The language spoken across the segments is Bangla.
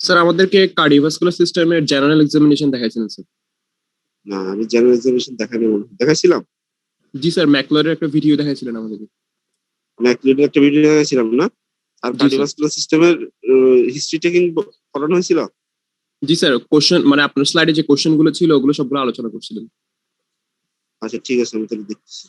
স্যার আমাদেরকে কার্ডিওভাস্কুলার সিস্টেমের জেনারেল এক্সামিনেশন দেখাইছিলেন স্যার। না, আমি জেনারেল এক্সামিনেশন দেখাইনি, মনে হয় দেখাইছিলাম। জি স্যার, ম্যাকলরের একটা ভিডিও দেখাইছিলেন আমাদেরকে। ম্যাকলিডের একটা ভিডিও দেখাইছিলাম না? আর জি স্যার। কার্ডিওভাস্কুলার সিস্টেমের হিস্ট্রি টেকিং করানো হয়েছিল। জি স্যার, কোশ্চেন মানে আপনার স্লাইডে যে কোশ্চেন গুলো ছিল ওগুলো সবগুলো আলোচনা করছিলেন। আচ্ছা ঠিক আছে, আমি তাহলে দেখতেছি।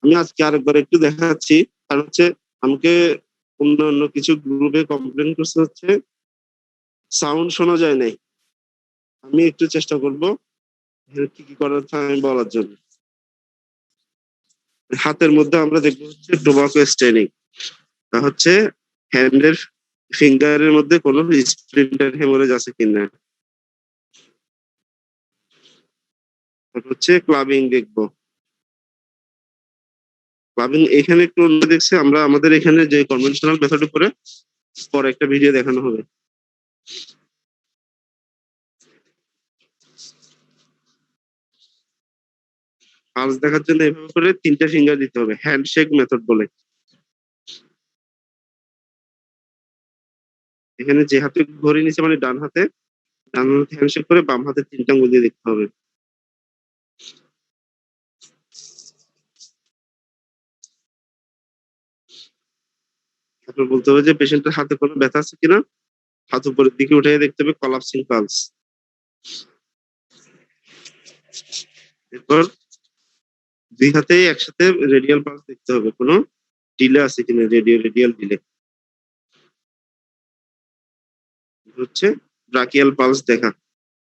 আমি আজকে আরেকবার একটু দেখাচ্ছি। আর হচ্ছে আমাকে অন্যান্য কিছু গ্রুপে কমপ্লেন করছে হচ্ছে সাউন্ড শোনা যায় নাই। আমি একটু চেষ্টা করব কি কি করার থাকে আমি বলার জন্য। হাতের মধ্যে আমরা দেখবো হচ্ছে টোবাকো স্টেনিং, তা হচ্ছে হ্যান্ডের ফিঙ্গারের মধ্যে কোনো স্প্লিন্টার হেমোরেজ আছে কিনা। তারপর হচ্ছে ক্লাবিং দেখবো। ক্লাবিং এখানে একটু অন্য দেখছে, আমরা আমাদের এখানে যে কনভেনশনাল মেথড উপরে পরে একটা ভিডিও দেখানো হবে। পালস দেখার জন্য এভাবে করে 3টা ফিঙ্গার দিতে হবে, হ্যান্ডশেক মেথড বলে। এখানে যে হাতে ঘড়ি নিচে মানে ডান হাতে হ্যান্ডশেক করে বাম হাতে 3টা আঙ্গুল দিয়ে দেখতে হবে। তারপর বলতে হবে যে পেশেন্টের হাতে কোনো ব্যথা আছে কিনা, হাত উপরের দিকে উঠে দেখতে হবে কলাপসিং পালস। এরপর 2 হাতেই একসাথে রেডিয়াল পালস দেখতে হবে, কোনো ডিলে আছে কিনা, রেডিয়াল ডিলে। হচ্ছে ব্রাকিয়াল পালস দেখা।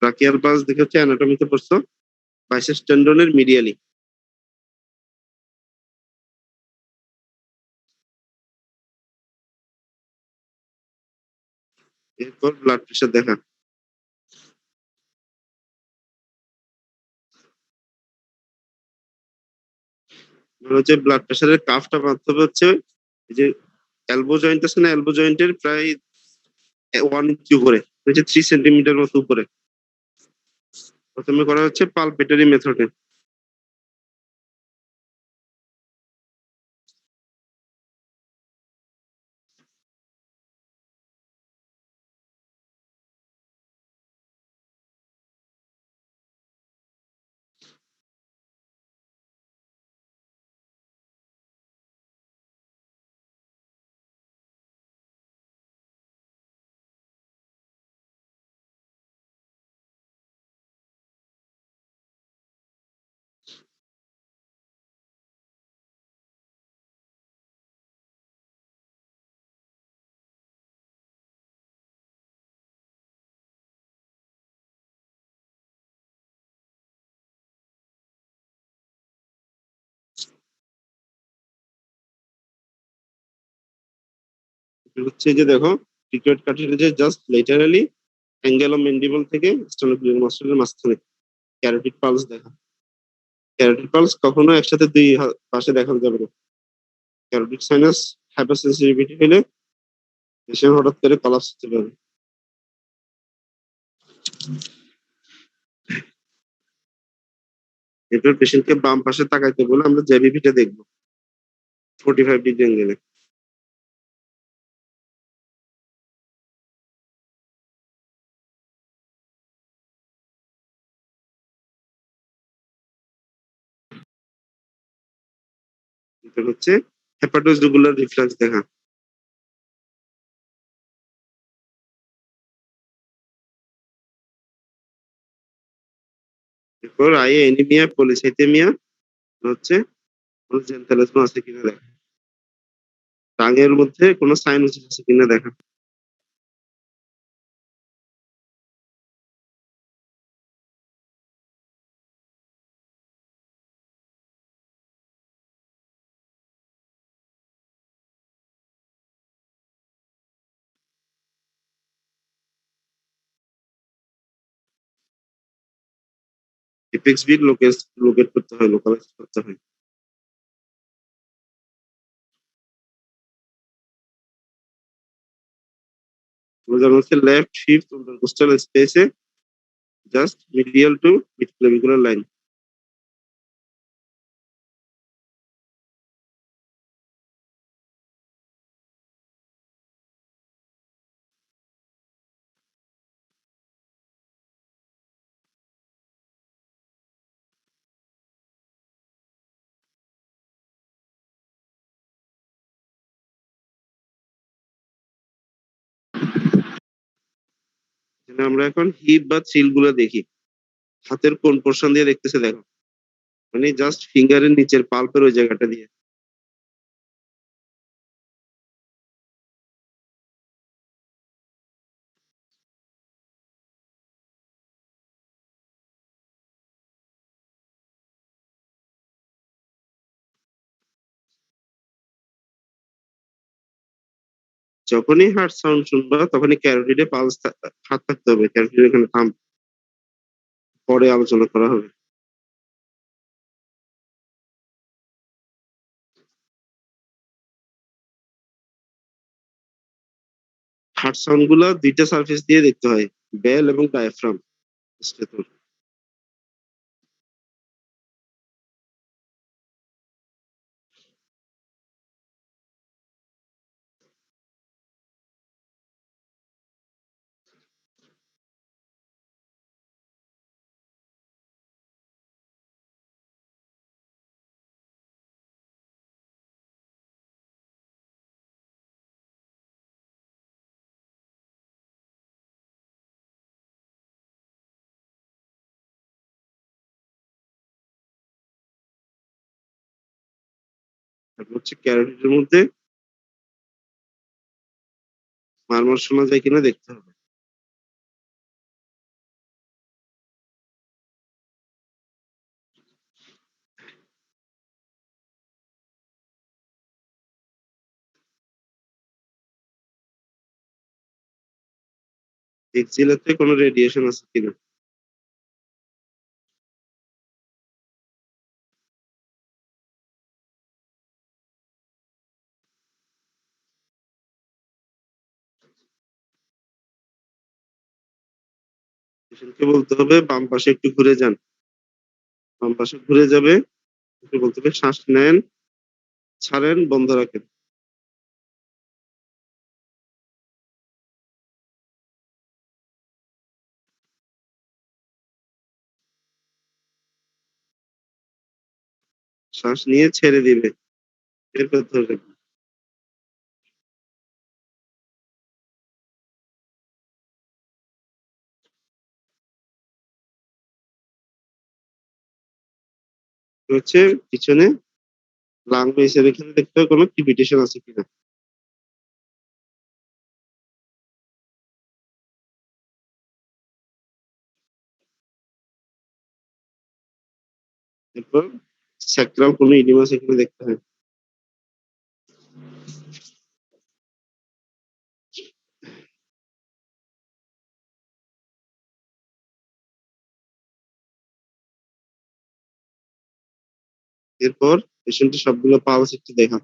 ব্রাকিয়াল পালস দেখে হচ্ছে অ্যানাটমিতে পড়ছো বাইসেপস টেন্ডনের মিডিয়ালি। এরপর ব্লাড প্রেশার দেখা। হচ্ছে ব্লাড প্রেশারের কাফটা বাঁধতে হবে হচ্ছে এই যে এলবো জয়েন্ট আছে না, এলবো জয়েন্টের প্রায় 1 ইঞ্চি উপরে, হচ্ছে 3 সেন্টিমিটার মতো উপরে। প্রথমে করা হচ্ছে পালপেটারি মেথডে। হচ্ছে যে দেখো টিকিউট কার্টিলেজের just laterally angle of mandible থেকে স্টেনোক্লিয়ার মাসলের মাঝখানে ক্যারোটিড পালস দেখা। ক্যারোটিড পালস কখনো একসাথে দুই পাশে দেখানো যাবে না। ক্যারোটিড সাইনাস হাইপারসেনসিটিভিটি হলে পেশেন্ট হঠাৎ করে কলাপস হতে পারে। এরপর পেশেন্টকে বাম পাশে তাকাইতে বলে আমরা জেবিপিটা দেখবো 45 ডিগ্রি অ্যাঙ্গেলে। এটা হচ্ছে হেপাটোজুগুলার রিফ্লেক্স দেখা। এরপর আইএ এনিমিয়া পলিসাইথেমিয়া হচ্ছে কোনো জেন্টালিজম আছে কিনা দেখা। টাঙের মধ্যে কোনো সাইনোসিস আছে কিনা দেখা। এপেক্স বিট লোকেট করতে হয়, লোকালাইজ করতে হয়। বোঝানো হচ্ছে লেফট ফিফথ ইন্টারকোস্টাল স্পেসে just medial to mid clavicular line. এখানে আমরা এখন হিপ বা থ্রিল গুলো দেখি। হাতের কোন পোর্শন দিয়ে দেখতেছে দেখো, মানে জাস্ট ফিঙ্গারের নিচের পাল্পের ওই জায়গাটা দিয়ে। যখনই হার্ট সাউন্ড শুনবা তখনই ক্যারোটিডে পালস হাত থাকতে হবে, ক্যারোটিড এখানে থাম, পরে আলোচনা করা হবে। হার্ট সাউন্ড গুলা দুইটা সারফেস দিয়ে দেখতে হয়, বেল এবং ডায়াফ্রাম স্টেটর। তারপর হচ্ছে ক্যারোটিডের মধ্যে মারমার শোনা যায় কিনা দেখতে হবে। এক্সিলাতে কোনো রেডিয়েশন আছে কিনা। পেশেন্টকে বলতে হবে বাম পাশে একটু ঘুরে যান, বাম পাশে ঘুরে যাবে, একটু বলতে হবে শ্বাস নেন, ছাড়েন, বন্ধ রাখেন। শ্বাস নিয়ে ছেড়ে দিবে, এরপর ধরে রাখবে। হচ্ছে পিছনে লাং বেসের এখানে দেখতে হবে কোনো ক্রিপিটেশন আছে কিনা। এরপর স্যাক্রাল কোনো ইডিমা আছে কিনা দেখতে হয়। এরপর পেশেন্টের সবগুলো পালস একটু দেখা।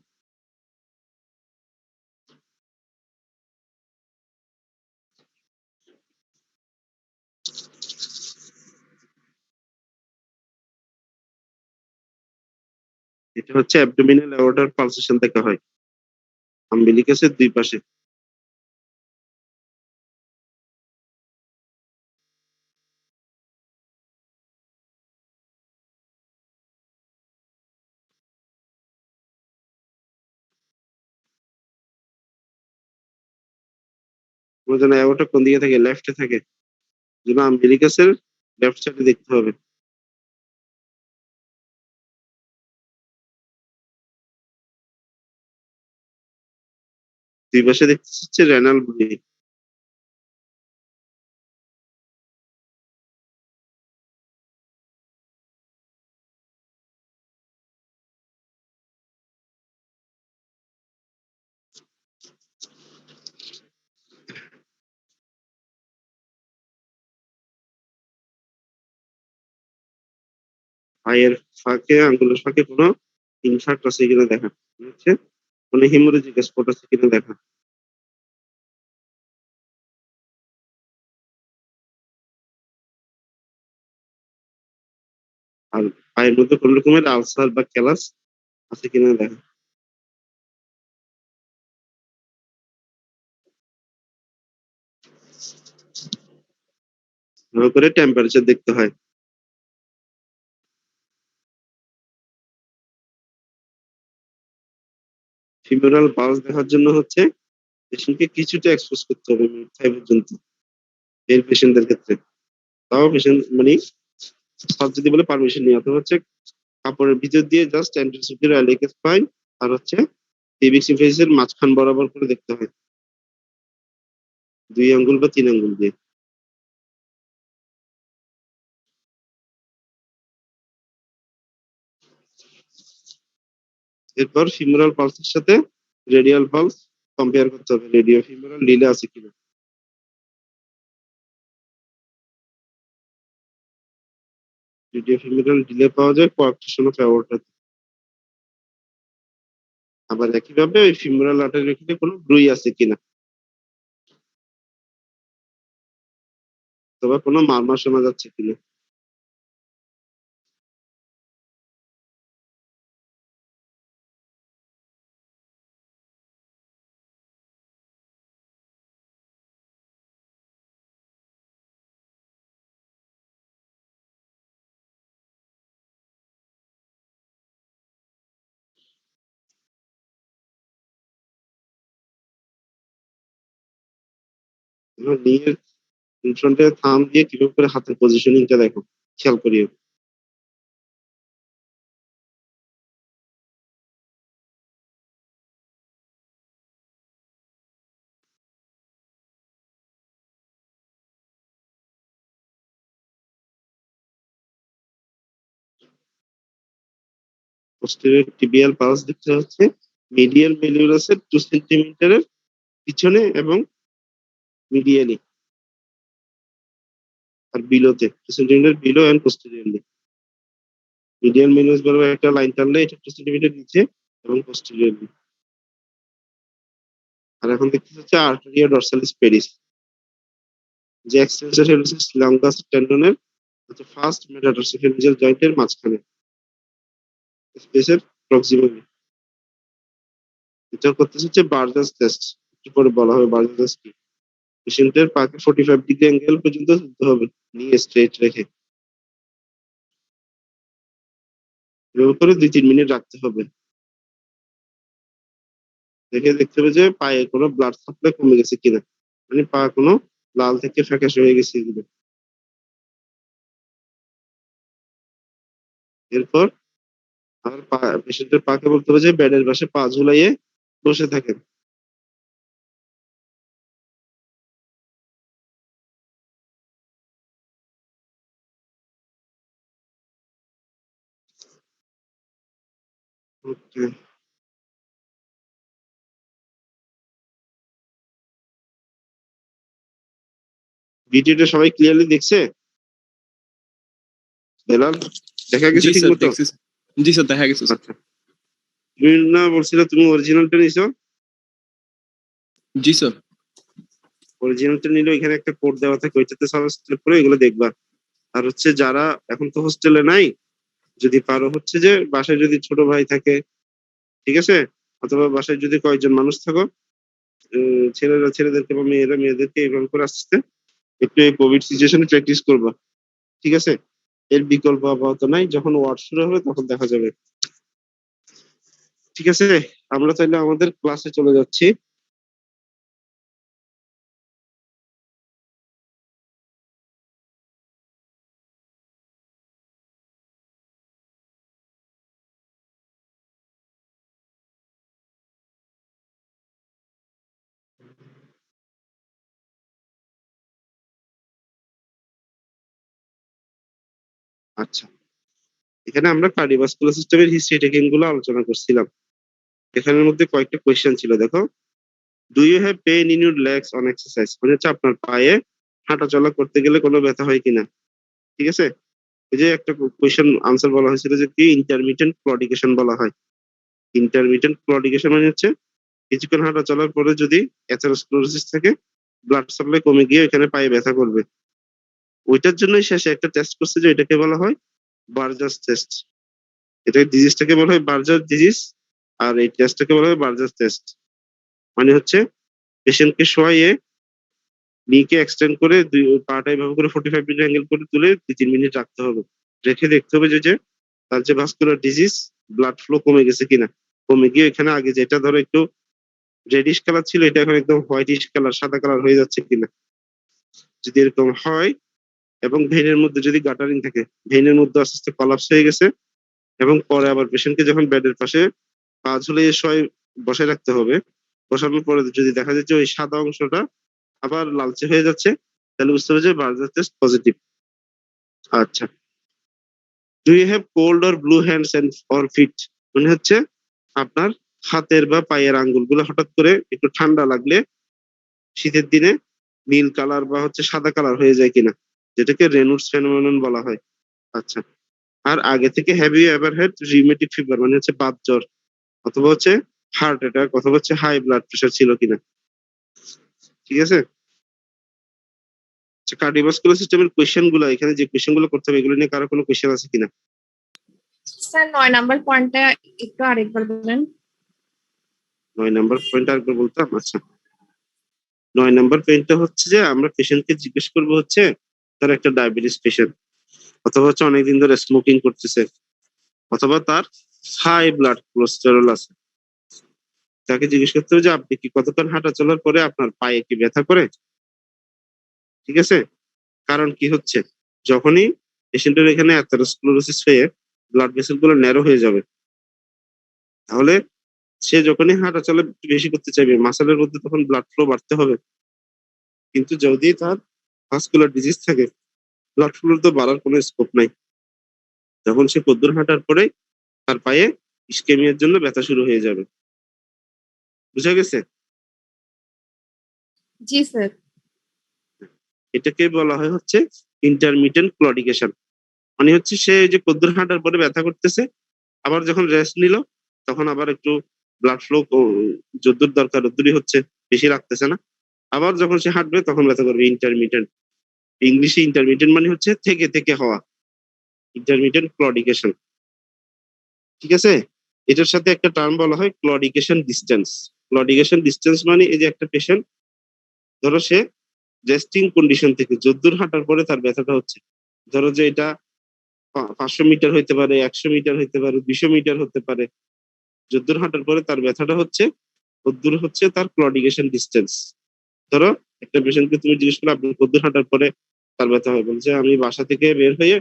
এটা হচ্ছে অ্যাবডোমিনাল অ্যাওর্টার পালসেশন দেখা হয় আম্বিলিকাসের দুই পাশে। তোমার জন্য অ্যাওর্টা কোন দিকে থাকে? লেফটে থাকে, জন্য আম্বিলিকাসের লেফট সাইডে দেখতে হবে। দুই পাশে দেখতে হচ্ছে রেনাল ব্লুই। পায়ের ফাঁকে, আঙ্গুলের ফাঁকে কোনো ইনফার্ক্ট আছে কিনা দেখা, হচ্ছে কোনো হিমোরেজিক স্পট আছে কিনা দেখা। আর পায়ের মধ্যে কোনো রকমের আলসার বা ক্যালাস আছে কিনা দেখা। ভালো করে টেম্পারেচার দেখতে হয়। ফিমোরাল পালস দেখার জন্য হচ্ছে পেশেন্টকে কিছুটা এক্সপোজ করতে হবে মিনিট 5 পর্যন্ত, এই পেশেন্টদের ক্ষেত্রে। তাও পেশেন্ট মানে স্যার যদি বলে পারমিশন নিয়ে, অথবা হচ্ছে কাপড়ের ভিতর দিয়ে জাস্ট অ্যান্টিসেপ্টিক অ্যালিক স্পাইন আর হচ্ছে পিভিসি ফেসের মাঝখান বরাবর করে দেখতে হয়, 2 আঙ্গুল বা 3 আঙ্গুল দিয়ে। এরপর ফিমোরাল পালসের সাথে রেডিয়াল পালস কম্পেয়ার করতে হবে, রেডিও ফিমোরাল ডিলে আছে কিনা। রেডিও ফিমোরাল ডিলে পাওয়া যায় কোয়াক্টেশন অফ অ্যাওর্টাতে। আবার একইভাবে ওই ফিমোরাল আর্টারির এখানে কোনো ব্রুই আছে কিনা, অথবা কোনো মারমার শোনা যাচ্ছে কিনা। নিয়ে ইনফ্রন্টে থাম দিয়ে কিভাবে করে হাতের পজিশনিংটা দেখো, খেয়াল করিও। পোস্টেরিয়র টিবিয়াল পালস দেখতে হচ্ছে মিডিয়াল মেলিউরাসের 2 সেন্টিমিটারের পিছনে এবং মিডিয়ালি আর বিলোতে, 2 centimetre below and posteriorly. Medial malleolus বরাবর একটা লাইন টানলে এটা 2 সেন্টিমিটার নিচে এবং পোস্টেরিয়রলি। আর এখন দেখতে হচ্ছে আর্টেরিয়া ডরসালিস পেরিস, যে এক্সটেন্সর হেলুসিস লঙ্গাস টেন্ডনের হচ্ছে ফার্স্ট মেটাটার্সোফেরিঞ্জিয়াল জয়েন্টের মাঝখানে স্পেসের প্রক্সিমালি। এটা করতে হচ্ছে বার্জাস টেস্ট, একটু পরে বলা হবে বার্জাস টেস্ট কি। পেশেন্টের পাকে 45 ডিগ্রি অ্যাঙ্গেল পর্যন্ত তুলতে হবে, নিয়ে স্ট্রেট রেখে এর উপরে 2-3 মিনিট রাখতে হবে। দেখে দেখতে হবে যে পায়ে কোনো ব্লাড সাপ্লাই কমে গেছে কিনা, মানে পা কোনো লাল থেকে ফ্যাকাশে হয়ে গেছে কিনা। এরপর আর পেশেন্টের পাকে বলতে হবে যে বেডের পাশে পা ঝুলাইয়ে বসে থাকেন। ওকে, ভিডিওটা সবাই ক্লিয়ারলি দেখছে? বেলাল, দেখা গেছে জি ঠিক স্যার, মতো? দেখছি স্যার। জি স্যার, দেখা গেছে স্যার। আচ্ছা, তুমি না বলছিলে তুমি অরিজিনালটা নিছো? জি স্যার। অরিজিনালটা নিলে এখানে একটা কোড দেওয়া থাকে, ওইটাতে সাবস্ক্রাইব করে এগুলো দেখবা। আর হচ্ছে যারা এখন তো হোস্টেলে নাই, যদি পারো হচ্ছে যে বাসায় যদি ছোট ভাই থাকে, ঠিক আছে, অথবা বাসায় যদি কয়েকজন মানুষ থাকো, ছেলেরা ছেলেদেরকে বা মেয়েরা মেয়েদেরকে এভাবে করে আস্তে আস্তে একটু এই কোভিড সিচুয়েশনে প্র্যাকটিস করবা, ঠিক আছে? এর বিকল্প আপাতত নাই, যখন ওয়ার্ড শুরু হবে তখন দেখা যাবে, ঠিক আছে? আমরা তাহলে আমাদের ক্লাসে চলে যাচ্ছি। আচ্ছা, এখানে আমরা কার্ডিওভাস্কুলার সিস্টেমের হিস্ট্রি টেকিং গুলো আলোচনা করছিলাম। এখানের মধ্যে কয়েকটা কোয়েশ্চেন ছিল, দেখো। Do you have pain in your legs on exercise, মানে হচ্ছে আপনার পায়ে হাঁটা চলা করতে গেলে কোনো ব্যথা হয় কিনা, ঠিক আছে? এই যে একটা কোয়েশ্চেন আনসার বলা হয়েছিল যে কি ইন্টারমিটেন্ট ক্লডিকেশন বলা হয়। ইন্টারমিটেন্ট ক্লডিকেশন মানে হচ্ছে কিছুক্ষণ হাঁটা চলার পরে যদি অ্যাথেরোস্ক্লেরোসিস থাকে, ব্লাড সাপ্লাই কমে গিয়ে এখানে পায়ে ব্যথা করবে। ওইটার জন্যই শেষে একটা টেস্ট করছে যে এটাকে বলা হয় বার্জাস টেস্ট। এটা ডিজিজটাকে বলা হয় বার্জাস ডিজিজ, আর এই টেস্টটাকে বলা হয় বার্জাস টেস্ট। মানে হচ্ছে পেশেন্টকে শোয়াইয়ে নিকে এক্সটেন্ড করে দুই পাটা এভাবে করে 45 ডিগ্রি অ্যাঙ্গেল করে তুলে 2-3 মিনিট রাখতে হবে। রেখে দেখতে হবে যে তার যে ভাস্কুলার ডিজিজ ব্লাড ফ্লো কমে গেছে কিনা। কমে গিয়ে এখানে আগে যেটা ধরো একটু রেডিশ কালার ছিল এটা এখন একদম হোয়াইটিশ কালার, সাদা কালার হয়ে যাচ্ছে কিনা। যদি এরকম হয় এবং ভেইনের মধ্যে যদি গাটারিং থাকে, ভেইনের মধ্যে আস্তে আস্তে কলাপস হয়ে গেছে, এবং পরে আবার পেশেন্টকে যখন বেডের পাশে পা ঝুলিয়ে বসায় রাখতে হবে, বসানোর পরে যদি দেখা যায় যে ওই সাদা অংশটা আবার লালচে হয়ে যাচ্ছে, তাহলে বুঝতে হবে যে বার্জার টেস্ট পজিটিভ। আচ্ছা, do you have cold or blue hands and or feet, মানে হচ্ছে আপনার হাতের বা পায়ের আঙ্গুলগুলো হঠাৎ করে একটু ঠান্ডা লাগলে শীতের দিনে নীল কালার বা হচ্ছে সাদা কালার হয়ে যায় কিনা, যেটাকে রেনুটস ফেনোমেনন বলা হয়। আচ্ছা, আর আগে থেকে have you ever had rheumatic fever, মানে হচ্ছে বাত জ্বর, অথবা হচ্ছে হার্ট অ্যাটাক, অথবা হচ্ছে হাই ব্লাড প্রেশার ছিল কিনা, ঠিক আছে? আচ্ছা, কার্ডিওভাস্কুলার সিস্টেমের কোয়েশ্চেন গুলো, এখানে যে কোয়েশ্চেন গুলো করতে হবে এগুলো নিয়ে কারো কোনো কোয়েশ্চেন আছে কিনা? স্যার 9 নাম্বার পয়েন্টটা একটু আরেকবার বলেন। 9 নাম্বার পয়েন্ট আরেকবার বলতাম। আচ্ছা, 9 নাম্বার পয়েন্টটা হচ্ছে যে আমরা পেশেন্টকে জিজ্ঞেস করবো হচ্ছে তার একটা ডায়াবেটিস পেশেন্ট, অথবা হচ্ছে অনেকদিন ধরে স্মোকিং করতেছে, অথবা তার হাই ব্লাড কোলেস্টেরল আছে। তাকে জিজ্ঞেস করতে হবে যে আপনি কি কতক্ষণ হাঁটা চলার পরে আপনার পায়ে কি ব্যথা করে, ঠিক আছে? কারণ কি হচ্ছে, যখনই পেশেন্টের এখানে অ্যাথেরোস্ক্লেরোসিস হয়ে ব্লাড ভেসেল গুলো ন্যারো হয়ে যাবে, তাহলে সে যখনই হাঁটা চলা একটু বেশি করতে চাইবে, মাসেলের মধ্যে তখন ব্লাড ফ্লো বাড়তে হবে। কিন্তু যদি তার ভাস্কুলার ডিজিজ থাকে, ব্লাড ফ্লো তো বাড়ার কোনো স্কোপ নাই। যখন সে কদ্দুর হাঁটার পরে তার পায়ে ইসকেমিয়ার জন্য ব্যথা শুরু হয়ে যাবে। বুঝা গেছে? জি স্যার। এটাকে বলা হয় হচ্ছে ইন্টারমিটেন্ট ক্লডিকেশন। মানে হচ্ছে সে যে কদ্দুর হাঁটার পরে ব্যথা করতেছে, আবার যখন রেস্ট নিল তখন আবার একটু ব্লাড ফ্লো যদ্দুর দরকার তদ্দুরই হচ্ছে, বেশি রাখতেছে না। আবার যখন সে হাঁটবে তখন ব্যথা করবে। ইন্টারমিটেন্ট, ইংলিশে ইন্টারমিটেন্ট মানে হচ্ছে থেকে থেকে হওয়া, ইন্টারমিটেন্ট ক্লডিকেশন, ঠিক আছে? এটার সাথে একটা টার্ম বলা হয় ক্লডিকেশন ডিস্টেন্স। ক্লডিকেশন ডিস্টেন্স মানে এই যে একটা পেশেন্ট, ধরো সে রেস্টিং কন্ডিশন থেকে যদ্দুর হাঁটার পরে তার ব্যথাটা হচ্ছে, ধরো যে এটা 500 মিটার হইতে পারে, 100 মিটার হইতে পারে, 200 মিটার হতে পারে, যদ্দুর হাঁটার পরে তার ব্যথাটা হচ্ছে, কদ্দুর হচ্ছে তার ক্লডিকেশন ডিস্টেন্স। ধরো একটা পেশেন্টকে তুমি জিজ্ঞেস করলে আপনি কদ্দুর হাঁটার পরে তার ব্যথা হয়, বলছে আমি বাসা থেকে বের হয়ে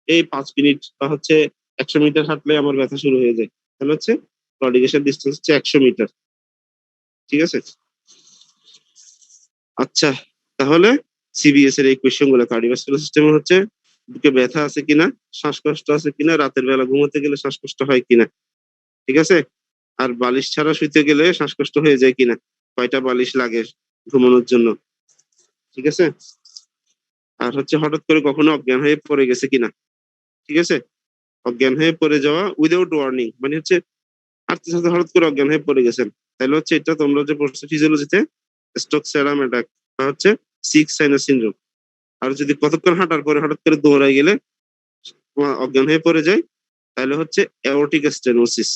এই 5 মিনিট বা হচ্ছে 100 মিটার হাঁটলে আমার ব্যথা শুরু হয়ে যায়, তাহলে হচ্ছে ক্লডিকেশন ডিস্টেন্স হচ্ছে 100 মিটার, ঠিক আছে? আচ্ছা, তাহলে সিবিএস এর এই কোয়েশ্চেন গুলো কার্ডিওভাস্কুলার সিস্টেমে হচ্ছে বুকে ব্যথা আছে কিনা, শ্বাসকষ্ট আছে কিনা, রাতের বেলা ঘুমোতে গেলে শ্বাসকষ্ট হয় কিনা, ঠিক আছে? আর বালিশ ছাড়া শুইতে গেলে শ্বাসকষ্ট হয়ে যায় কিনা, কয়টা বালিশ লাগে ঘুমানোর জন্য, ঠিক আছে? আর হচ্ছে হঠাৎ করে কখনো অজ্ঞান হয়ে পড়ে গেছে কিনা, ঠিক আছে? অজ্ঞান হয়ে পড়ে যাওয়া উইদাউট ওয়ার্নিং মানে হচ্ছে হাঁটতে হাঁটতে হঠাৎ করে অজ্ঞান হয়ে পড়ে গেছেন, তাহলে হচ্ছে এটা তোমরা যে পড়ছো ফিজিওলজিতে স্ট্রোক সেরাম অ্যাটাক বা হচ্ছে সিক্স সাইনাস সিনড্রোম। আর যদি কতক্ষণ হাঁটার পরে হঠাৎ করে দৌড়ায় গেলে অজ্ঞান হয়ে পড়ে যায়, তাহলে হচ্ছে অ্যাওর্টিক স্টেনোসিস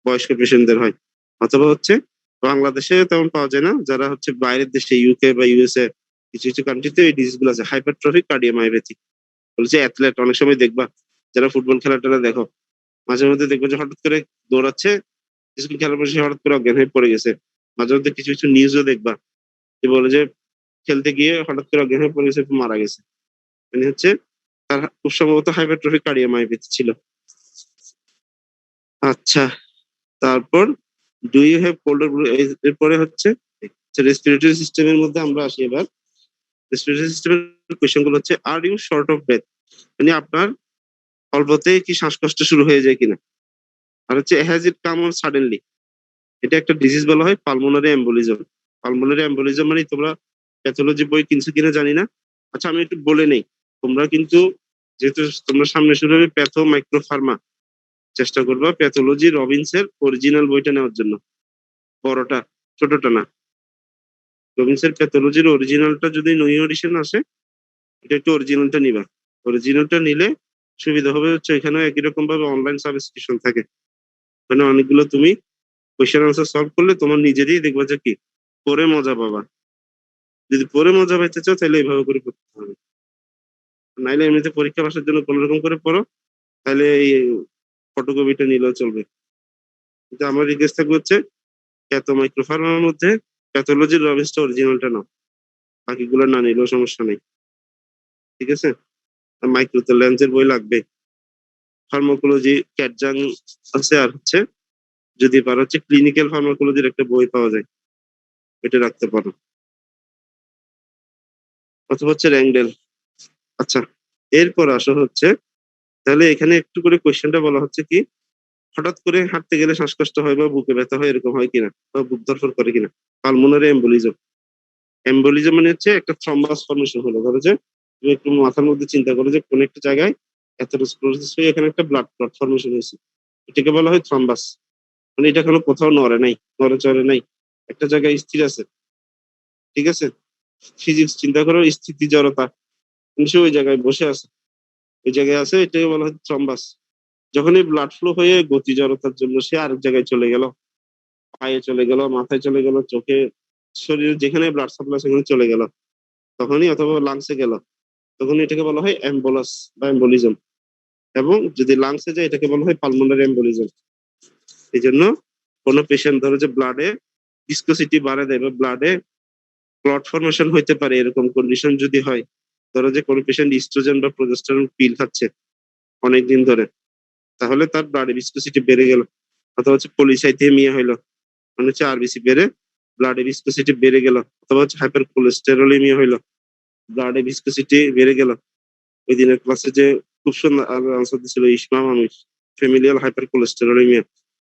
বয়স্ক পেশেন্টদের হয়, অথবা হচ্ছে বাংলাদেশে তেমন পাওয়া যায় না, যারা হচ্ছে বাইরের দেশে ইউকে বা ইউএসএ কিছু কিছু কান্ট্রিতে এই ডিজিজ গুলো আছে, হাইপারট্রফিক কার্ডিওমায়োপ্যাথি। বলছে অ্যাথলেট অনেক সময় দেখবা, যারা ফুটবল খেলাটা দেখো, মাঝে মধ্যে দেখবে যে হঠাৎ করে দৌড়াচ্ছে, কিছুক্ষণ খেলার পর সে হঠাৎ করে অজ্ঞান হয়ে পড়ে গেছে। মাঝে মধ্যে কিছু কিছু নিউজও দেখবা যে বলে যে খেলতে গিয়ে হঠাৎ করে অজ্ঞান হয়ে পড়ে গেছে, মারা গেছে। মানে হচ্ছে তার খুব সম্ভবত হাইপারট্রফিক কার্ডিওমায়োপ্যাথি ছিল। আচ্ছা, তারপর ডু ইউ হ্যাভ কোল্ড, এরপরে হচ্ছে রেসপিরেটরি সিস্টেমের মধ্যে আমরা আসি এবার। রেসপিরেটরি সিস্টেমের কোয়েশ্চেন গুলো হচ্ছে are you short of breath, মানে আপনার অল্পতেই কি শ্বাসকষ্ট শুরু হয়ে যায় কিনা। আর হচ্ছে has it come on suddenly, এটা একটা ডিজিজ বলা হয় পালমোনারি এম্বোলিজম। পালমোনারি এম্বোলিজম মানে তোমরা প্যাথোলজি বই কিনছো কিনা জানি না। আচ্ছা আমি একটু বলে নেই, তোমরা কিন্তু যেহেতু তোমরা সামনে শুরু হবে প্যাথো মাইক্রো ফার্মা, চেষ্টা করবা প্যাথোলজি রবিনসের অরিজিনাল বইটা নেওয়ার জন্য, বড়টা, ছোটটা না। রবিনসের প্যাথোলজির অরিজিনালটা যদি নিউ এডিশন আসে, এটা একটু অরিজিনালটা নিবা। অরিজিনালটা নিলে সুবিধা হবে হচ্ছে এখানেও একই রকম ভাবে অনলাইন সাবস্ক্রিপশন থাকে, মানে অনেকগুলো তুমি কোয়েশ্চেন আনসার সলভ করলে তোমার নিজেরই দেখবা যে কি পড়ে মজা পাবা। যদি পড়ে মজা পাইতে চাও তাহলে এইভাবে করে পড়তে হবে, নাইলে এমনিতে পরীক্ষা বাসার জন্য কোন রকম করে পড়ো, তাহলে এই ফটোকপিটা নিলেও চলবে। কিন্তু আমার রিকোয়েস্ট থাকবে হচ্ছে প্যাথো মাইক্রোফার্মার মধ্যে প্যাথোলজির রবিনসটা অরিজিনালটা নাও, বাকিগুলো না নিলেও সমস্যা নেই, ঠিক আছে। আর মাইক্রো তো লেন্সের বই লাগবে, ফার্মাকোলজি ক্যাটজাং আছে, আর হচ্ছে যদি পারো হচ্ছে ক্লিনিক্যাল ফার্মাকোলজির একটা বই পাওয়া যায়, এটা রাখতে পারো, অথবা হচ্ছে র্যাংডেল। আচ্ছা, এরপর আসো হচ্ছে, তাহলে এখানে একটু করে কোয়েশ্চেনটা বলা হচ্ছে কি হঠাৎ করে হাঁটতে গেলে শ্বাসকষ্ট হয় বা বুকে ব্যথা হয় এরকম হয় কিনা, বা বুক ধরফর করে কিনা। পালমোনারি এম্বোলিজম, এম্বোলিজম মানে হচ্ছে একটা থ্রম্বাস ফর্মেশন হলো, ধরো যে তুমি একটু মাথার মধ্যে চিন্তা করো যে কোন একটা জায়গায় অ্যাথেরোস্ক্লেরোসিস হয়ে এখানে একটা ব্লাড ক্লট ফর্মেশন হয়েছে, এটাকে বলা হয় থ্রম্বাস। মানে এটা কোনো কোথাও নড়ে নাই, নড়ে চড়ে নাই, একটা জায়গায় স্থির আছে, ঠিক আছে। ফিজিক্স চিন্তা করো, স্থিতি জড়তা, সে ওই জায়গায় বসে আছে, ওই জায়গায় আছে, এটাকে বলা হয় থ্রম্বাস। যখনই ব্লাড ফ্লো হয়ে গতি জড়তার জন্য সে আরেক জায়গায় চলে গেল, পায়ে চলে গেল, মাথায় চলে গেল, চোখে, শরীরে যেখানে ব্লাড সাপ্লাই সেখানে চলে গেল, তখনই, অথবা লাংসে গেল, তখন এটাকে বলা হয় অ্যাম্বোলাস বা এম্বোলিজম। এবং যদি লাংসে যায় এটাকে বলা হয় পালমোনারি এম্বোলিজম। এই জন্য কোনো পেশেন্ট ধরো যে ব্লাডে ভিসকোসিটি বাড়ে দেয় বা ব্লাডে ক্লট ফর্মেশন হইতে পারে, এরকম কন্ডিশন যদি হয়, ধরো যে কোনো পেশেন্ট ইস্ট্রোজেন বা প্রোজেস্টেরন পিল খাচ্ছে অনেকদিন ধরে, তাহলে তার ব্লাডে ভিসকোসিটি বেড়ে গেল, অথবা হচ্ছে পলিসাইথেমিয়া হইলো, মানে হচ্ছে আরবিসি বেড়ে ব্লাডে ভিসকোসিটি বেড়ে গেল, অথবা হচ্ছে হাইপার কোলেস্টেরোলেমিয়া হইলো, ব্লাডে ভিসকোসিটি বেড়ে গেল। ওই দিনের ক্লাসে যে খুব সুন্দর আনসার দিছিল ইসমাম আমির, ফ্যামিলিয়াল হাইপার কোলেস্টেরোলেমিয়া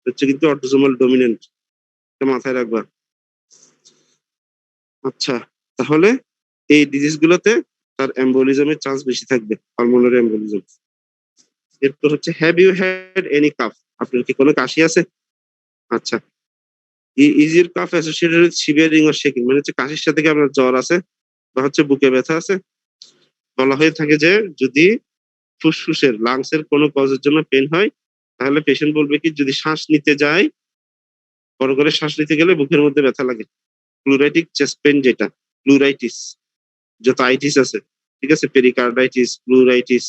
হচ্ছে কিন্তু অটোসোমাল ডমিনেন্ট, এটা মাথায় রাখবা। আচ্ছা, তাহলে এই ডিজিজ গুলোতে তার এম্বোলিজমের চান্স বেশি থাকবে, পালমোনারি এম্বোলিজম। এরপর হচ্ছে have you had any cough, আপনার কি কোনো কাশি আছে? আচ্ছা, is your cough associated with shivering or shaking, মানে হচ্ছে কাশির সাথে কি আপনার জ্বর আছে বা হচ্ছে বুকে ব্যথা আছে। বলা হয়ে থাকে যে যদি ফুসফুসের লাংসের কোনো কজের জন্য পেন হয়, তাহলে পেশেন্ট বলবে কি যদি শ্বাস নিতে যায়, বড় করে শ্বাস নিতে গেলে বুকের মধ্যে ব্যথা লাগে, প্লুরাইটিক চেস্ট পেন, যেটা প্লুরাইটিস, যত আইটিস আছে, ঠিক আছে, পেরিকার্ডাইটিস, প্লুরাইটিস,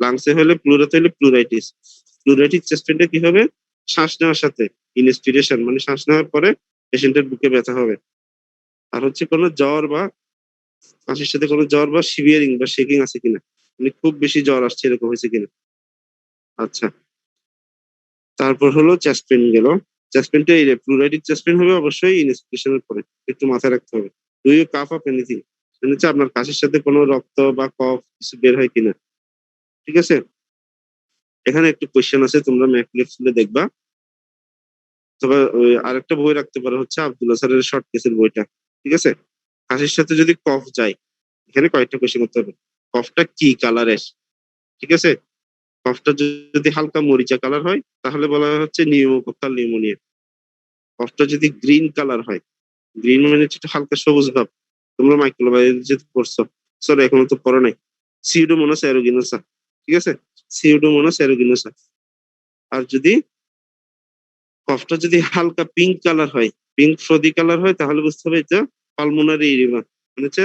লাংসে হলে প্লুরাতে হলে প্লুরাইটিস। প্লুরাইটিক চেস্ট পেনটা কি হবে, শ্বাস নেওয়ার সাথে ইনস্পিরেশন, মানে শ্বাস নেওয়ার পরে পেশেন্টের বুকে ব্যথা হবে। আর হচ্ছে কোনো জ্বর বা কাশির সাথে কোনো জ্বর বা সিভিয়ারিং বা শেকিং আছে কিনা, মানে খুব বেশি জ্বর আসছে এরকম হয়েছে কিনা। আচ্ছা, তারপর হলো চেস্ট পেন গেল। চেস্ট পেনটা এই প্লুরাইটিক চেস্ট পেন হবে অবশ্যই ইনস্পিরেশনের পরে, একটু মাথায় রাখতে হবে। Do you cough up anything, মানে হচ্ছে আপনার কাশির সাথে কোনো রক্ত বা কফ কিছু বের হয় কিনা, ঠিক আছে। এখানে একটু কোয়েশ্চেন আছে, তোমরা ম্যাকলিফ খুলে দেখবা, তবে আরেকটা বই রাখতে পারো হচ্ছে আব্দুল্লাহ স্যারের শর্ট কেসের বইটা, ঠিক আছে। কাশির সাথে যদি কফ যায়, এখানে কয়েকটা কোয়েশ্চেন করতে হবে। কফটা কি কালারের, ঠিক আছে। কফটা যদি হালকা মরিচা কালার হয় তাহলে বলা হচ্ছে নিউমোকক্কাল নিউমোনিয়া। কফটা যদি গ্রিন কালার হয়, গ্রিন মানে হচ্ছে একটু হালকা সবুজ ভাব, তোমরা মাইক্রোবায়োলজি পড়ছো, সরি এখনো তো পড়ো নাই, সিউডোমোনাস অ্যারুগিনোসা, ঠিক আছে, সিউডোমোনাস অ্যারুগিনোসা। আর যদি কফটা যদি হালকা পিঙ্ক কালার হয়, পিঙ্ক ফ্রদি কালার হয়, তাহলে বুঝতে হবে এটা পালমোনারি এডিমা, মানে হচ্ছে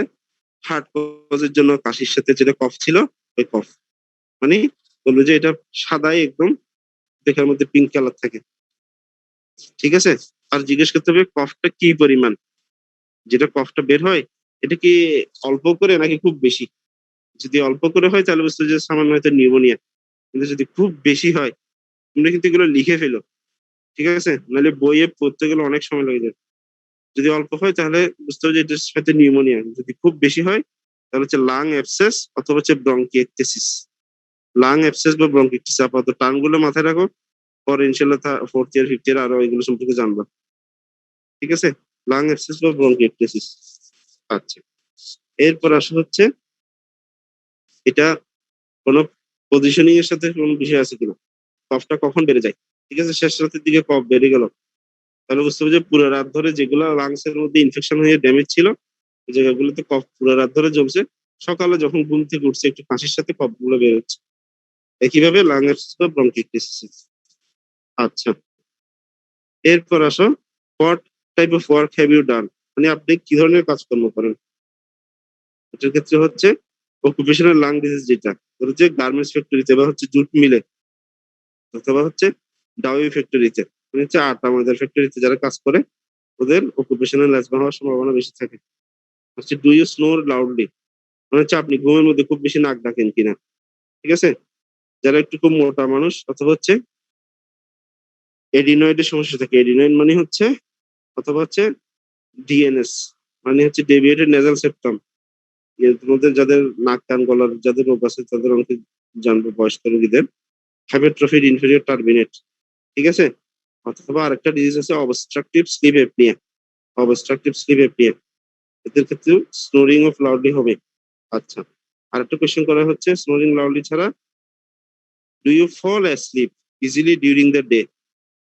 হার্ট কজের জন্য কাশির সাথে যেটা কফ ছিল ওই কফ, মানে বলবো যে এটা সাদাই একদম দেখার মধ্যে পিঙ্ক কালার থাকে। ঠিক আছে, আর জিজ্ঞেস করতে হবে কফটা কি পরিমাণ, যেটা কফটা বের হয় এটা কি অল্প করে নাকি খুব বেশি। যদি অল্প করে হয় তাহলে বুঝতে হবে যে সামান্য হয়তো নিউমোনিয়া, কিন্তু যদি খুব বেশি হয় তোমরা কিন্তু এগুলো লিখে ফেলো, ঠিক আছে, নাহলে বইয়ে পড়তে গেলে অনেক সময় লেগে যাবে। যদি অল্প হয় তাহলে বুঝতে হবে যে এটার সাথে নিউমোনিয়া, যদি খুব বেশি হয় তাহলে হচ্ছে লাং অ্যাবসেস অথবা হচ্ছে ব্রঙ্কিয়েকটেসিস। লাং অ্যাবসেস বা ব্রঙ্কিয়েকটেসিস আপাতত টার্মগুলো মাথায় রাখো, পরে ইনশাল্লাহ ফোর্থ ইয়ার ফিফথ ইয়ার আরো এগুলো সম্পর্কে জানবা। ঠিক আছে, লাং অ্যাবসেস বা ব্রঙ্কিয়েকটেসিস। আচ্ছা, এরপর আসা হচ্ছে এটা কোনো পজিশনিং এর সাথে কোনো বিষয় আছে কিনা, কফটা কখন বেড়ে যায়। ঠিক আছে, শেষ রাতের দিকে কফ বেড়ে গেল, তাহলে বুঝতে হবে যে পুরো রাত ধরে যেগুলো লাংস এর মধ্যে ইনফেকশন হয়ে ড্যামেজ ছিল ওই জায়গাগুলোতে কফ পুরো রাত ধরে জমছে, সকালে যখন ঘুম থেকে উঠছে একটু কাশির সাথে কফ গুলো বের হচ্ছে, একইভাবে লাং অ্যাবসেস বা ব্রঙ্কিয়েকটেসিস। আচ্ছা, এরপর আসো what type of work have you done, মানে আপনি কি ধরনের কাজকর্ম করেন। এটার ক্ষেত্রে হচ্ছে অকুপেশনাল লাং ডিজিজ, যেটা ধরো যে গার্মেন্টস ফ্যাক্টরিতে বা হচ্ছে জুট মিলে অথবা হচ্ছে ডাউই ফ্যাক্টরিতে, মানে হচ্ছে আটা ময়দার ফ্যাক্টরিতে যারা কাজ করে ওদের অকুপেশনাল অ্যাজমা হওয়ার সম্ভাবনা বেশি থাকে। হচ্ছে ডু ইউ স্নোর লাউডলি, মানে হচ্ছে আপনি ঘুমের মধ্যে খুব বেশি নাক ডাকেন কিনা। ঠিক আছে, যারা একটু খুব মোটা মানুষ অথবা হচ্ছে এডিনয়েডের সমস্যা থাকে, এডিনয়েড মানে হচ্ছে অথবা হচ্ছে ডিএনএস মানে হচ্ছে ডেভিয়েটেড নেজাল সেপ্টাম, এর মধ্যে যাদের নাক কান গলার যাদের রোগ আছে তাদের অনেকে জানবো বয়স্ক রোগীদের হাইপারট্রফিড ইনফেরিয়র টার্বিনেট। ঠিক আছে, অথবা আরেকটা ডিজিজ আছে obstructive sleep apnoea, obstructive sleep apnoea, এদের ক্ষেত্রে স্নোরিং অফ লাউডলি হবে। আচ্ছা, আরেকটা কোয়েশ্চেন করা হচ্ছে স্নোরিং লাউডলি ছাড়া do you fall asleep easily during the day,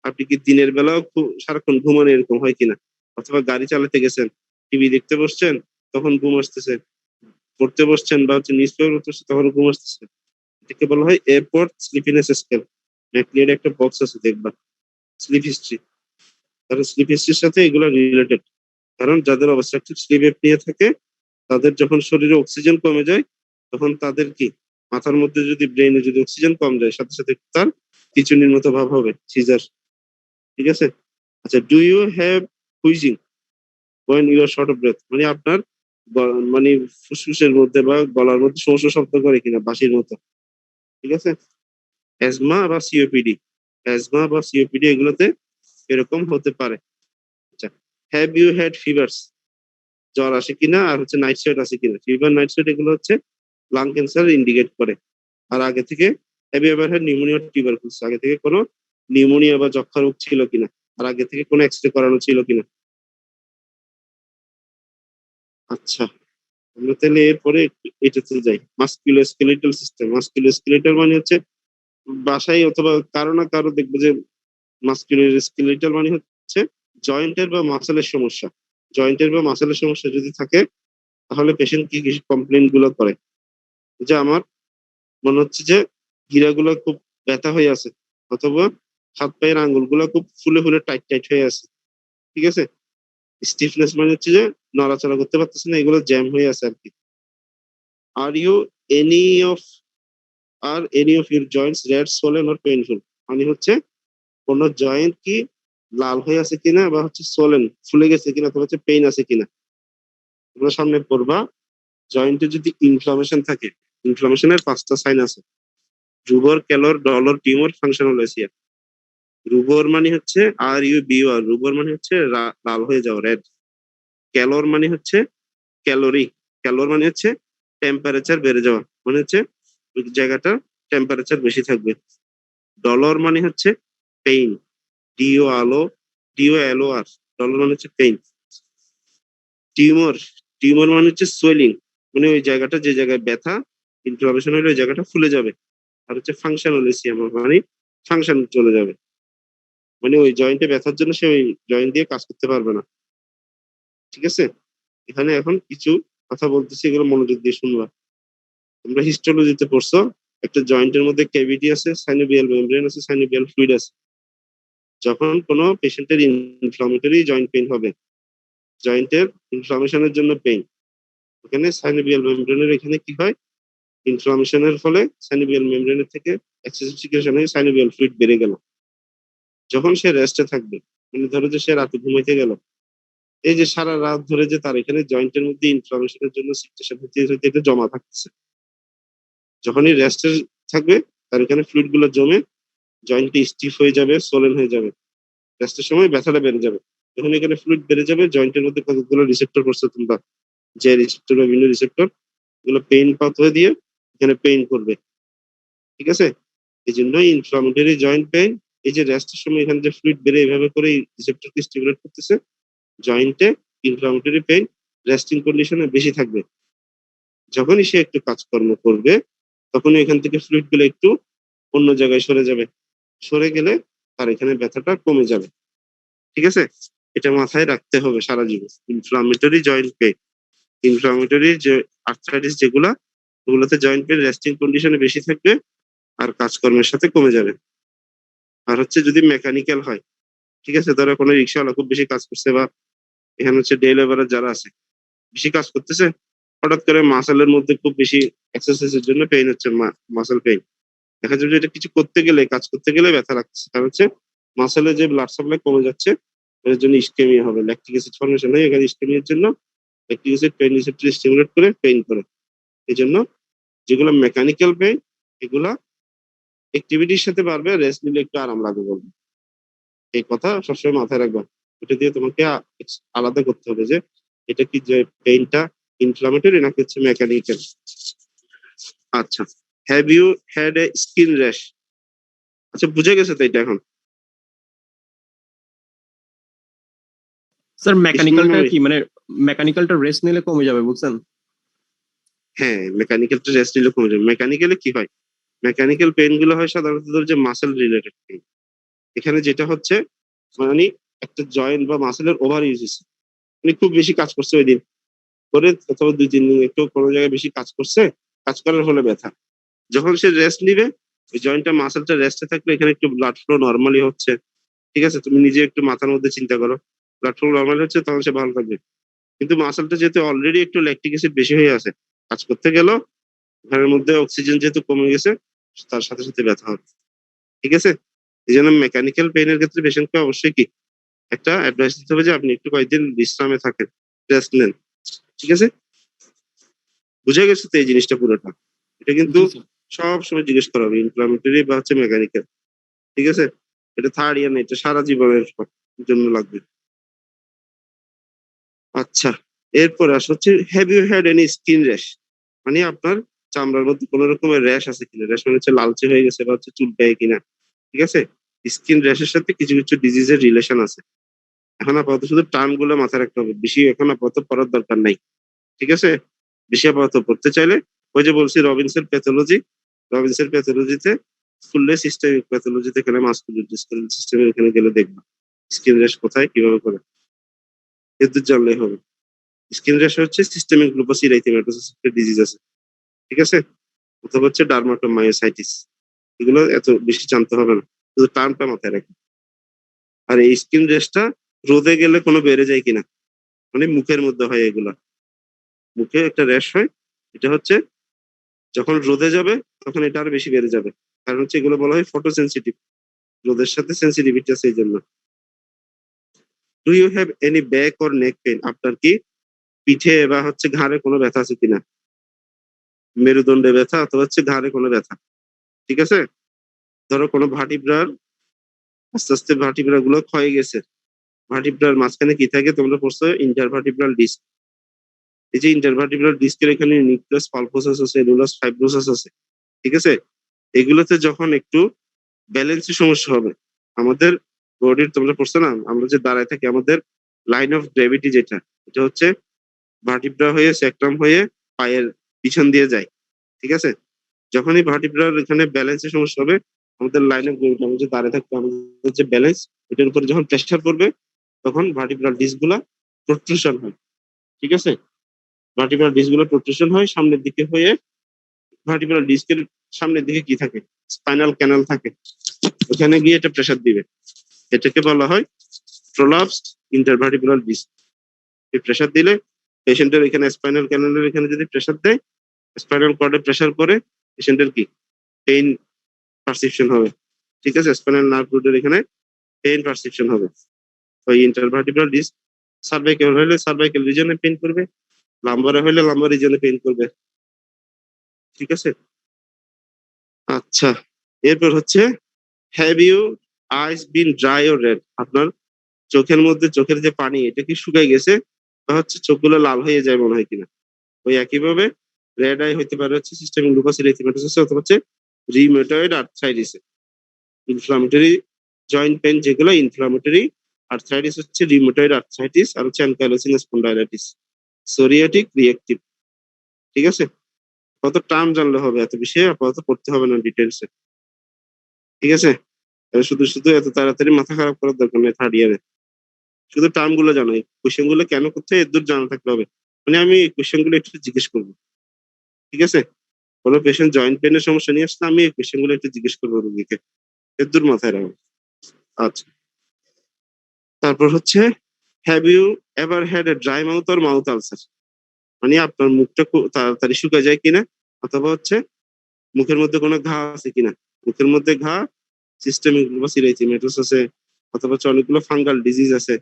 আপনি কি দিনের বেলাও সারাক্ষণ ঘুমানো এরকম হয় কিনা, অথবা গাড়ি চালাতে গেছেন, টিভি দেখতে বসছেন তখন ঘুম আসতেছে, পড়তে বসছেন বা হচ্ছে নিউজ পেপার পড়তেছে তখন ঘুম আসতেছে, এটাকে বলা হয় এয়ারপোর্ট স্লিপিনেস স্কেল। ম্যাকলিয়ার একটা বক্স আছে দেখবা, স্লিপ হিস্ট্রি, কারণ স্লিপ হিস্ট্রির সাথে এগুলো রিলেটেড। কারণ যাদের অবস্ট্রাকটিভ স্লিপ অ্যাপনিয়া থাকে তাদের যখন শরীরে অক্সিজেন কমে যায় তখন তাদের কি মাথার মধ্যে যদি ব্রেনে যদি অক্সিজেন কম যায় সাথে সাথে তার খিঁচুনির মতো ভাব হবে, সিজার। ঠিক আছে, আচ্ছা, do you have wheezing when you are short of breath, মানে আপনার মানে ফুসফুসের মধ্যে বা গলার মধ্যে সমস্যা শব্দ করে কিনা বাঁশির মতো। ঠিক আছে, অ্যাজমা বা সিওপিডি, অ্যাজমা বা সিওপিডি এগুলোতে এরকম হতে পারে। আচ্ছা, হ্যাভ ইউ হ্যাড ফিভারস, জ্বর আসে কিনা আর হচ্ছে নাইট সোয়েট আছে কিনা, ফিভার নাইট সোয়েট এগুলো হচ্ছে লাং ক্যান্সার ইন্ডিকেট করে। আর আগে থেকে have you ever had pneumonia tuberculosis, আগে থেকে কোনো নিউমোনিয়া বা যক্ষা রোগ ছিল কিনা, আর আগে থেকে কোনো এক্সরে করানো ছিল কিনা। আচ্ছা, আমরা তাহলে এরপরে এটাতে যাই, মাসকুলোস্কেলেটাল সিস্টেম। মাসকুলোস্কেলেটাল মানে হচ্ছে বাসায় অথবা কারো না কারো দেখবো যে মাসকুলোস্কেলেটাল মানে হচ্ছে জয়েন্টের বা মাসেলের সমস্যা। জয়েন্টের বা মাসেলের সমস্যা যদি থাকে তাহলে পেশেন্ট কি কি কমপ্লেন গুলো করে, যে আমার মনে হচ্ছে যে গিরাগুলো খুব ব্যথা হয়ে আছে, অথবা হাত পায়ের আঙ্গুলগুলো খুব ফুলে ফুলে টাইট টাইট হয়ে আছে। ঠিক আছে, স্টিফনেস মানে হচ্ছে যে নড়াচড়া করতে পারতেছে না, এগুলো জ্যাম হয়ে আছে আর কি। Are you any of are any of your joints red swollen or painful, মানে হচ্ছে কোন জয়েন্ট কি লাল হয়ে আছে কিনা বা হচ্ছে সোলেন ফুলে গেছে কিনা অথবা হচ্ছে পেইন আছে কিনা। তোমরা সামনে পড়বা জয়েন্টে যদি ইনফ্লামেশন থাকে, ইনফ্লামেশনের 5টা সাইন আছে, রুবর, ক্যালর, ডলর, টিউমার, ফাংশনাল। রুবর মানে হচ্ছে আর ইউ বি আর, রুবর মানে হচ্ছে লাল হয়ে যাওয়া, রেড। ক্যালর মানে হচ্ছে ক্যালোরি, ক্যালর মানে হচ্ছে টেম্পারেচার বেড়ে যাওয়া, মানে হচ্ছে ওই জায়গাটা টেম্পারেচার বেশি থাকবে। ডলর মানে হচ্ছে পেইন, ডিও আলো, ডিও এলো আর, ডলর মানে হচ্ছে পেইন। টিউমার, টিউমার মানে হচ্ছে সোয়েলিং, মানে ওই জায়গাটা যে জায়গায় ব্যথা ইনফ্লামেশন হলে ওই জায়গাটা ফুলে যাবে। আর হচ্ছে ফাংশনাল মানে ফাংশন চলে যাবে, মানে ওই জয়েন্টে ব্যথার জন্য সে ওই জয়েন্ট দিয়ে কাজ করতে পারবে না। ঠিক আছে, এখানে এখন কিছু কথা বলতেছি, এগুলো মনোযোগ দিয়ে শুনবা। তোমরা হিস্টোলজিতে পড়ছো একটা জয়েন্টের মধ্যে ক্যাভিটি আছে, সাইনোভিয়াল মেমব্রেন আছে, সাইনোভিয়াল ফ্লুইড আছে। যখন কোনো পেশেন্টের ইনফ্লামেটরি জয়েন্ট পেইন হবে, জয়েন্টের ইনফ্লামেশনের জন্য পেইন, ওখানে সাইনোভিয়াল মেমব্রেনের এখানে কি হয়, ইনফ্লামেশনের ফলে সাইনোভিয়াল মেমব্রেনের থেকে এক্সেসিভ সিক্রেশন হয়ে সাইনোভিয়াল ফ্লুইড বেড়ে গেল। যখন সে রেস্টে থাকবে, মানে ধরো যে সে রাতে ঘুমাইতে গেল, এই যে সারা রাত ধরে যে তার এখানে জয়েন্টের মধ্যে ইনফ্লামেশনের জন্য সিক্রেশন হতে এটা জমা থাকতেছে, যখনই রেস্টে থাকবে তার এখানে ফ্লুইড গুলো জমে জয়েন্টটি স্টিফ হয়ে যাবে, সোলেন হয়ে যাবে, রেস্টের সময় ব্যথাটা বেড়ে যাবে। যখন এখানে ফ্লুইড বেড়ে যাবে, জয়েন্টের মধ্যে কতগুলো রিসেপ্টর করছে তোমরা, যে রিসেপ্টর বা বিভিন্ন রিসেপ্টর, এগুলো পেইন পাথওয়ে দিয়ে এখানে পেইন করবে, ঠিক আছে? এই জন্য ইনফ্লামেটরি জয়েন্ট পেইন, এই যে রেস্টের সময় এখানে যে ফ্লুইড বেড়ে এভাবে করে রিসেপ্টরকে স্টিমুলেট করতেছে, জয়েন্টে ইনফ্লামেটরি পেইন রেস্টিং কন্ডিশনে বেশি থাকবে। যখনই সে একটু কাজকর্ম করবে, তখনই এখান থেকে ফ্লুইড গুলো একটু অন্য জায়গায় সরে যাবে, সরে গেলে তার এখানে ব্যথাটা কমে যাবে, ঠিক আছে? এটা মাথায় রাখতে হবে সারা জীবন। ইনফ্লামেটরি জয়েন্ট পেইন, ইনফ্লামেটরি যে আর্থ্রাইটিস যেগুলা, ওগুলোতে জয়েন্ট পেইন রেস্টিং কন্ডিশনে বেশি থাকবে আর কাজকর্মের সাথে কমে যাবে। আর হচ্ছে যদি মেকানিক্যাল হয়, ঠিক আছে, ধরো কোনো রিক্সাওয়ালা খুব বেশি কাজ করছে, বা এখানে হচ্ছে ডে লেবারার যারা আছে বেশি কাজ করতেছে, হঠাৎ করে মাসেলের মধ্যে খুব বেশি এক্সারসাইজের জন্য পেইন হচ্ছে, মাসেল পেইন, দেখা যাবে যে এটা কিছু করতে গেলে, কাজ করতে গেলে ব্যথা লাগছে, কারণ হচ্ছে মাসেলে যে ব্লাড সাপ্লাই কমে যাচ্ছে, এর জন্য ইসকেমিয়া হবে, ল্যাকটিক অ্যাসিড ফর্মেশন হয়, এখানে ইসকেমিয়ার জন্য lactic acid pain receptor stimulate করে পেইন করে। এই জন্য যেগুলো মেকানিক্যাল পেইন, এগুলা অ্যাক্টিভিটির সাথে বাড়বে, রেস্ট নিলে একটু আরাম লাগবে বলবে, এই কথা সবসময় মাথায় রাখবা। এটা দিয়ে তোমাকে আলাদা করতে হবে যে এটা কি, যে পেইনটা ইনফ্লামেটরি নাকি হচ্ছে মেকানিক্যাল। আচ্ছা, have you had a skin rash? আচ্ছা, বুঝে গেছে তো এটা এখন? স্যার মেকানিক্যালটা ইসমোময়, কি, মানে মেকানিক্যালটা রেস্ট নিলে কমে যাবে বুঝছেন? হ্যাঁ, মেকানিক্যালটা রেস্ট নিলে কমে যাবে। মেকানিক্যালে কি হয়, মেকানিক্যাল পেইন গুলো হয় সাধারণত ধরো যে মাসেল রিলেটেড পেইন। এখানে যেটা হচ্ছে, মানে একটা জয়েন্ট বা মাসেলের ওভার ইউজ হচ্ছে, মানে খুব বেশি কাজ করছে ওই দিন করে, অথবা 2-3 দিন একটু কোনো জায়গায় বেশি কাজ করছে, কাজ করার ফলে ব্যথা। যখন সে রেস্ট নিবে, ওই জয়েন্টটা মাসেলটা রেস্টে থাকলে এখানে একটু ব্লাড ফ্লো নর্মালি হচ্ছে, ঠিক আছে? তুমি নিজে একটু মাথার মধ্যে চিন্তা করো, ব্লাড ফ্লো নর্মালি হচ্ছে, তখন সে ভালো থাকবে। কিন্তু মাসেলটা যেহেতু অলরেডি একটু ল্যাকটিক অ্যাসিড বেশি হয়ে আছে, কাজ করতে গেল, ঘরের মধ্যে অক্সিজেন যেহেতু কমে গেছে, তার সাথে সাথে ব্যথা হবে, ঠিক আছে? এই জন্য মেকানিক্যাল পেইনের ক্ষেত্রে পেশেন্টকে অবশ্যই কি একটা অ্যাডভাইস দিতে হবে যে আপনি একটু কয়েকদিন বিশ্রামে থাকেন, রেস্ট নেন, ঠিক আছে? বুঝে গেছে তো এই জিনিসটা পুরোটা? এটা কিন্তু জি স্যার। সব সময় জিজ্ঞেস করা হবে, ইনফ্লামেটরি বা হচ্ছে মেকানিক্যাল, ঠিক আছে? এটা থার্ড ইয়ার না, এটা সারা জীবনের জন্য লাগবে। আচ্ছা, এরপর আস হচ্ছে, have you had any skin rash? মানে আপনার চামড়ার মধ্যে কোনো রকমের র্যাশ আছে কিনা, র্যাশ মানে হচ্ছে লালচে হয়ে গেছে বা হচ্ছে চুলকায় কিনা, ঠিক আছে? স্কিন র্যাশের সাথে কিছু কিছু ডিজিজের রিলেশন আছে। এখন আপাতত শুধু টার্ম গুলো মাথায় রাখতে হবে, বেশি এখন আপাতত পড়ার দরকার নাই, ঠিক আছে? বেশি আপাতত পড়তে চাইলে ওই যে বলছি রবিনসের প্যাথোলজি, রবিনসের প্যাথোলজিতে ফুললে সিস্টেমিক প্যাথোলজিতে এখানে মাসকুলার সিস্টেমের এখানে গেলে দেখবা স্কিন র্যাশ কোথায় কিভাবে করে, এদের জানলেই হবে। স্কিন র্যাশ হচ্ছে সিস্টেমিক লুপাস ইরিথেমাটোসিস একটা ডিজিজ আছে, ঠিক আছে? অথবা হচ্ছে ডার্মাটোমায়োসাইটিস, এগুলো এত বেশি জানতে হবে না, শুধু টার্মটা মাথায় রাখি। আর এই স্কিন র্যাশটা রোদে গেলে কোনো বেড়ে যায় কিনা, মানে মুখের মধ্যে হয় এগুলা, মুখে একটা র্যাশ হয়, এটা হচ্ছে যখন রোদে যাবে তখন এটা আরো বেশি বেড়ে যাবে, কারণ হচ্ছে এগুলো বলা হয় ফটো সেন্সিটিভ, রোদের সাথে সেন্সিটিভিটি আছে এই জন্য। Do you have any back or neck pain? আপনার কি পিঠে বা হচ্ছে ঘাড়ে কোনো ব্যথা আছে কিনা, মেরুদণ্ডে ব্যথা অথবা হচ্ছে ঘাড়ে কোনো ব্যথা, ঠিক আছে? ধরো কোনো ভার্টিব্রার, আস্তে আস্তে ভার্টিব্রা গুলো ক্ষয়ে গেছে, ভার্টিব্রার মাঝখানে কি থাকে তোমরা পড়ছো, ইন্টারভার্টিব্রাল ডিস্ক। এই যে ইন্টারভার্টিব্রাল ডিস্কের এখানে নিউক্লিয়াস পালপোসাস আছে, সেলুলাস ফাইব্রোসাস আছে, ঠিক আছে? এগুলোতে যখন একটু ব্যালেন্সের সমস্যা হবে, আমাদের বডির, তোমরা পড়ছো না, আমরা যে দাঁড়ায় থাকি, আমাদের লাইন অফ গ্র্যাভিটি যেটা, এটা হচ্ছে ভার্টিব্রা হয়ে সেক্টাম হয়ে পায়ের পিছন দিয়ে যায়, ঠিক আছে? যখনই ভার্টিব্রার এখানে ব্যালেন্সের সমস্যা হবে, আমাদের লাইন অফ গ্র্যাভিটি, আমরা যে দাঁড়ায় থাকবো, আমাদের যে ব্যালেন্স, এটার উপরে যখন প্রেসার পড়বে, তখন ভার্টিব্রাল ডিস্ক গুলা প্রোট্রুশন হয়, ঠিক আছে? ভার্টিব্রাল ডিস্ক গুলো প্রোট্রুশন হয় সামনের দিকে হয়ে, ভার্টিব্রাল ডিস্কের সামনের দিকে কি থাকে, স্পাইনাল ক্যানাল থাকে, ওখানে গিয়ে এটা প্রেসার দিবে। এটাকে বলা হয় প্রলাপসড ইন্টারভার্টিব্রাল ডিস্ক। এই প্রেসার দিলে পেশেন্টের এখানে স্পাইনাল ক্যানালের এখানে যদি প্রেসার দেয়, স্পাইনাল কর্ডে প্রেসার করে পেশেন্টের কি পেইন পারসিপশন হবে। ঠিক আছে, স্পাইনাল নার্ভ রুটের এখানে পেইন পারসিপশন হবে। ওই ইন্টারভার্টিব্রাল ডিস্ক সার্ভাইকাল হলে সার্ভাইকাল রিজনে পেইন করবে, লাম্বারে হলে লাম্বার রিজনে পেইন করবে। ঠিক আছে, আচ্ছা এরপর হচ্ছে have you eyes been dry or red? আপনার চোখের মধ্যে চোখের যে পানি এটা কি শুকাই গেছে বা হচ্ছে চোখগুলো লাল হয়ে যায় মনে হয় কিনা? ওই একইভাবে রেড আই হইতে পারে হচ্ছে সিস্টেমিক লুপাস এরিথেমাটোসিস অথবা হচ্ছে rheumatoid arthritis. Inflammatory joint pain যেগুলো ইনফ্লামেটরি, আর্থ্রাইটিস হচ্ছে রিউমেটয়েড আর্থ্রাইটিস, আর হচ্ছে অ্যানকাইলোসিং স্পন্ডাইলাইটিস, সোরিয়াটিক রিয়েক্টিভ। ঠিক আছে, কত টার্ম জানলে হবে, এত বেশি আপাতত পড়তে হবে না ডিটেলসে। ঠিক আছে, শুধু শুধু এত তাড়াতাড়ি মাথা খারাপ করার দরকার নেই থার্ড ইয়ারে। শুধু টার্ম গুলো জানো, এই কোয়েশ্চেন গুলো কেন করতে এর দূর জানা থাকতে হবে। মানে আমি এই কোয়েশ্চেন গুলো একটু জিজ্ঞেস করবো। ঠিক আছে, কোনো পেশেন্ট জয়েন্ট পেনের সমস্যা নিয়ে আসলে আমি এই কোয়েশ্চেন গুলো একটু জিজ্ঞেস করবো রোগীকে, এর দূর মাথায় রাখবো। আচ্ছা, তারপর হচ্ছে have you ever had a dry mouth or mouth ulcer? মানে আপনার মুখটা খুব তাড়াতাড়ি শুকায় যায় কিনা, অথবা হচ্ছে মুখের মধ্যে কোনো ঘা আছে কিনা। মুখের মধ্যে ঘা সিস্টেমিক লুপাস এরিথেমাটোস আছে, অথবা হচ্ছে অনেকগুলো ফাঙ্গাল ডিজিজ আছে,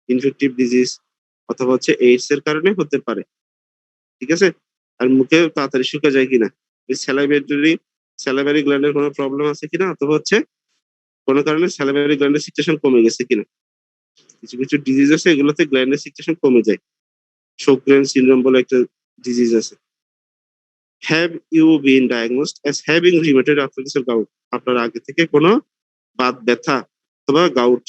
ইনফেক্টিভ ডিজিজ, অথবা হচ্ছে এইডস এর কারণে হতে পারে। ঠিক আছে, আর মুখে তাড়াতাড়ি শুকা যায় কিনা, ওই স্যালাইভারি গ্ল্যান্ডের কোনো প্রবলেম আছে কিনা, অথবা হচ্ছে কোনো কারণে স্যালাইভারি গ্ল্যান্ডের সিকক্রেশন কমে গেছে কিনা। কিছু কিছু ডিজিজ আছে এগুলোতে গ্ল্যান্ডের সিকক্রেশন কমে যায়, শোগ্রেন সিনড্রোম বলে একটা ডিজিজ আছে। Have you been diagnosed as having rheumatoid arthritis or gout? আপনার আগে থেকে কোনো বাত ব্যথা অথবা গাউট।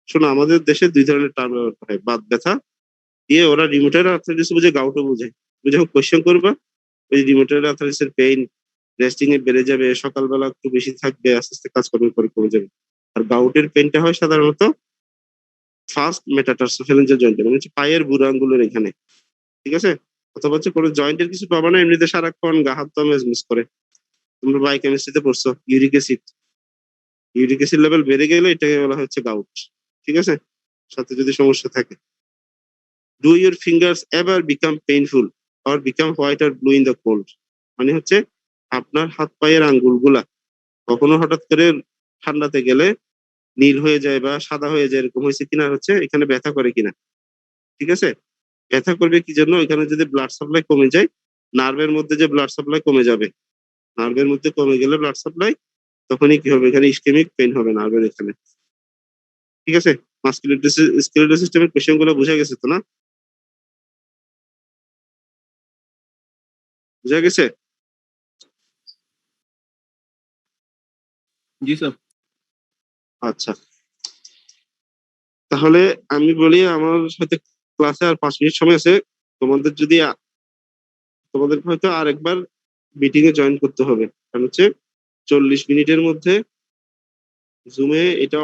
শোনো, আমাদের দেশে দুই ধরনের টার্ম ব্যবহার করা হয়, বাত ব্যথা দিয়ে ওরা রিউমেটয়েড আর্থ্রাইটিস বুঝে, গাউটও বুঝে। তুমি যখন কোয়েশ্চেন করবা, ওই রিউমেটয়েড আর্থ্রাইটিসের পেইন রেস্টিং এ বেড়ে যাবে, সকালবেলা একটু বেশি থাকবে, আস্তে আস্তে কাজকর্মের পরে কমে যাবে। আর গাউটের পেইনটা হয় সাধারণত ফার্স্ট মেটাটার্সোফেরেঞ্জিয়াল জয়েন্টে, মানে হচ্ছে পায়ের বুড়ো আঙ্গুলের এখানে। ঠিক আছে, অথবা হচ্ছে কোনো জয়েন্টের কিছু পাবা না, এমনিতে সারাক্ষণ গা হাত পা মেজমেজ করে। তোমরা বায়োকেমিস্ট্রিতে পড়ছো ইউরিক অ্যাসিড লেভেল বেড়ে গেলে এটাকে বলা হচ্ছে গাউট। ঠিক আছে, সাথে যদি সমস্যা থাকে। Do your fingers ever become painful or become white or blue in the cold? মানে হচ্ছে আপনার হাত পায়ের আঙ্গুলগুলা কখনো হঠাৎ করে ঠান্ডাতে গেলে নীল হয়ে যায় বা সাদা হয়ে যায়, এরকম হয়েছে কিনা, হচ্ছে এখানে ব্যথা করে কিনা। ঠিক আছে, ব্যথা করবে কি জন্য, এখানে যদি ব্লাড সাপ্লাই কমে যায়, নার্ভের মধ্যে যে ব্লাড সাপ্লাই কমে যাবে, নার্ভের মধ্যে কমে গেলে ব্লাড সাপ্লাই, তখনই কি হবে, এখানে ইসকেমিক পেইন হবে নার্ভের এখানে। ঠিক আছে, মাসকুলার সিস্টেমের কোয়েশ্চেন গুলো বোঝা গেছে তো না? বোঝা গেছে? জি স্যার। আচ্ছা, তাহলে আমি বলি আমার সাথে ক্লাসে আর 5 মিনিট সময় আছে। তোমাদের যদি তোমাদের হয়তো আরেকবার মিটিং এ জয়েন করতে হবে, কারণ হচ্ছে 40 মিনিটের মধ্যে জুমে এটা